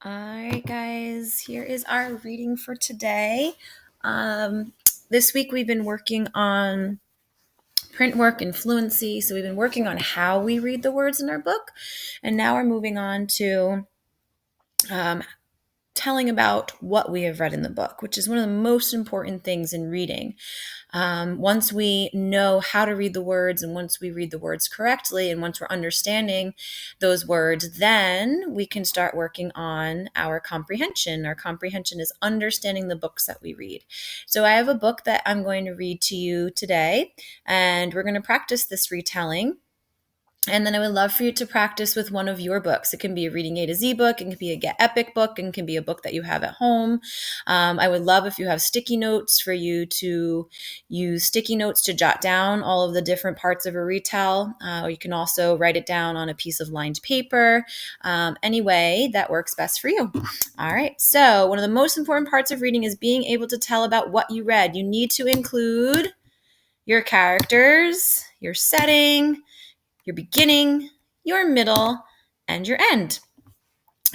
All right, guys, here is our reading for today. This week we've been working on print work and fluency. So we've been working on how we read the words in our book. And now we're moving on to telling about what we have read in the book, which is one of the most important things in reading. Once we know how to read the words and once we read the words correctly and once we're understanding those words, then we can start working on our comprehension. Our comprehension is understanding the books that we read. So I have a book that I'm going to read to you today, and we're going to practice this retelling. And then I would love for you to practice with one of your books. It can be a Reading A to Z book, it can be a Get Epic book, and it can be a book that you have at home. I would love if you have sticky notes for you to use sticky notes to jot down all of the different parts of a retell. Or you can also write it down on a piece of lined paper. Any way that works best for you. All right. So one of the most important parts of reading is being able to tell about what you read. You need to include your characters, your setting, your beginning, your middle, and your end.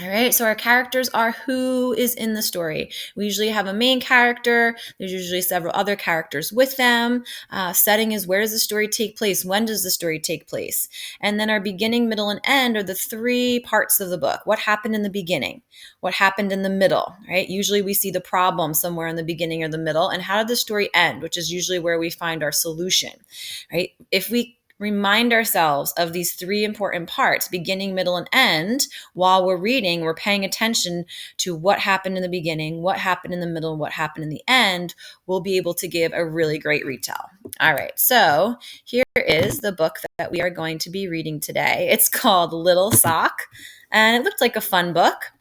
All right, so our characters are who is in the story. We usually have a main character. There's usually several other characters with them. Setting is where does the story take place? When does the story take place? And then our beginning, middle, and end are the three parts of the book. What happened in the beginning? What happened in the middle, right? Usually we see the problem somewhere in the beginning or the middle. And how did the story end, which is usually where we find our solution, right? If we remind ourselves of these three important parts, beginning, middle, and end, while we're reading, we're paying attention to what happened in the beginning, what happened in the middle, and what happened in the end, we'll be able to give a really great retell. All right, so here is the book that we are going to be reading today. It's called Little Sock, and it looked like a fun book.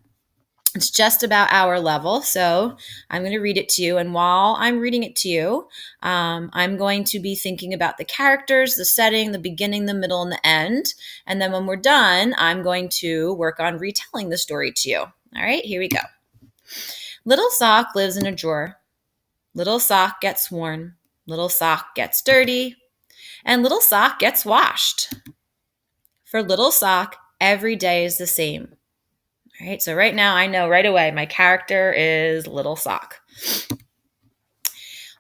It's just about our level, so I'm going to read it to you. And while I'm reading it to you, I'm going to be thinking about the characters, the setting, the beginning, the middle, and the end. And then when we're done, I'm going to work on retelling the story to you. All right, here we go. Little Sock lives in a drawer. Little Sock gets worn. Little Sock gets dirty. And Little Sock gets washed. For Little Sock, every day is the same. All right, so right now I know right away my character is Little Sock.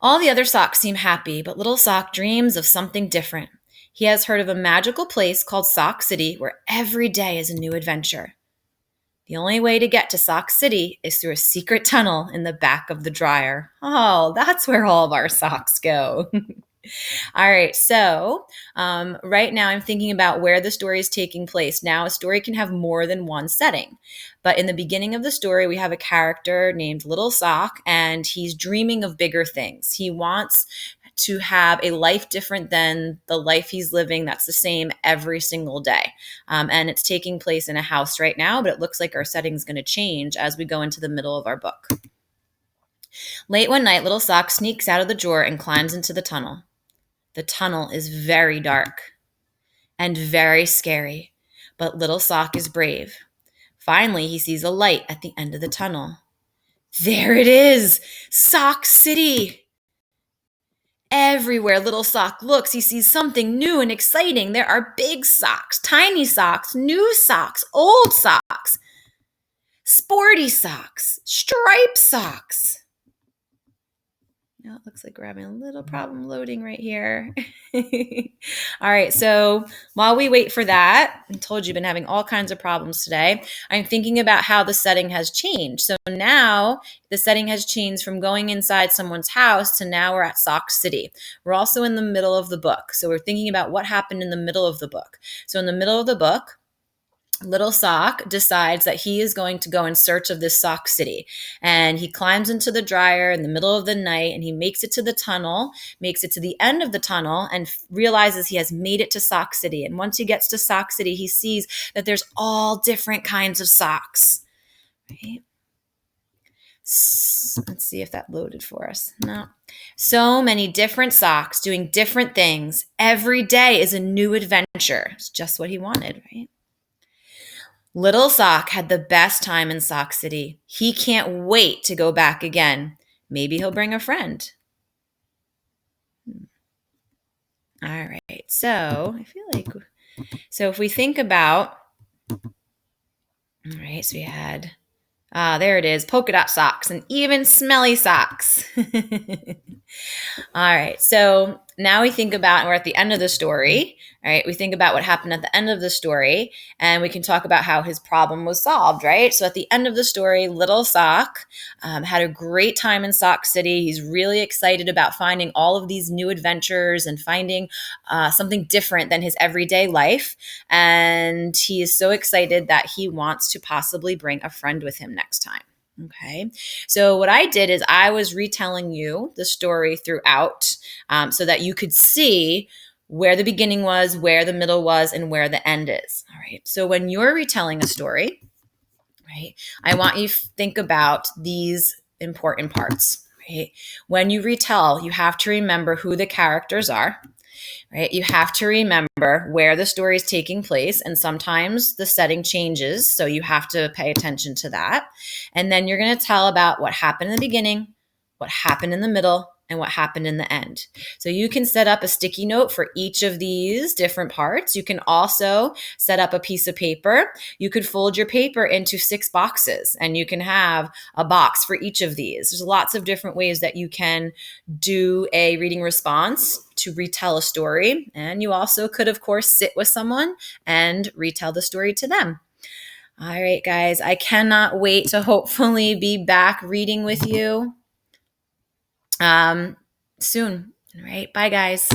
All the other socks seem happy, but Little Sock dreams of something different. He has heard of a magical place called Sock City where every day is a new adventure. The only way to get to Sock City is through a secret tunnel in the back of the dryer. Oh, that's where all of our socks go. All right, so right now I'm thinking about where the story is taking place. Now, a story can have more than one setting, but in the beginning of the story, we have a character named Little Sock, and he's dreaming of bigger things. He wants to have a life different than the life he's living that's the same every single day. And it's taking place in a house right now, but it looks like our setting is going to change as we go into the middle of our book. Late one night, Little Sock sneaks out of the drawer and climbs into the tunnel. The tunnel is very dark and very scary, but Little Sock is brave. Finally, he sees a light at the end of the tunnel. There it is! Sock City! Everywhere Little Sock looks, he sees something new and exciting. There are big socks, tiny socks, new socks, old socks, sporty socks, striped socks. Now it looks like we're having a little problem loading right here. All right, so while we wait for that, I told you I've been having all kinds of problems today. I'm thinking about how the setting has changed. So now the setting has changed from going inside someone's house to now we're at Sock City. We're also in the middle of the book. So we're thinking about what happened in the middle of the book. So in the middle of the book, Little Sock decides that he is going to go in search of this Sock City. And he climbs into the dryer in the middle of the night and he makes it to the tunnel, makes it to the end of the tunnel and realizes he has made it to Sock City. And once he gets to Sock City, he sees that there's all different kinds of socks. Right? Let's see if that loaded for us. No. So many different socks doing different things. Every day is a new adventure. It's just what he wanted, right? Little Sock had the best time in Sock City. He can't wait to go back again. Maybe he'll bring a friend. All right. So I feel like, so if we think about, all right, so we had There it is. Polka dot socks and even smelly socks. All right. So now we think about, and we're at the end of the story. All right. We think about what happened at the end of the story, and we can talk about how his problem was solved, right? So at the end of the story, Little Sock had a great time in Sock City. He's really excited about finding all of these new adventures and finding something different than his everyday life. And he is so excited that he wants to possibly bring a friend with him next time. Okay. So what I did is I was retelling you the story throughout so that you could see where the beginning was, where the middle was, and where the end is. All right. So when you're retelling a story, right, I want you to think about these important parts. Right. When you retell, you have to remember who the characters are. Right? You have to remember where the story is taking place, and sometimes the setting changes, so you have to pay attention to that. And then you're going to tell about what happened in the beginning, what happened in the middle, and what happened in the end. So you can set up a sticky note for each of these different parts. You can also set up a piece of paper. You could fold your paper into 6 boxes, and you can have a box for each of these. There's lots of different ways that you can do a reading response to retell a story. And you also could, of course, sit with someone and retell the story to them. All right, guys, I cannot wait to hopefully be back reading with you soon. All right, bye, guys.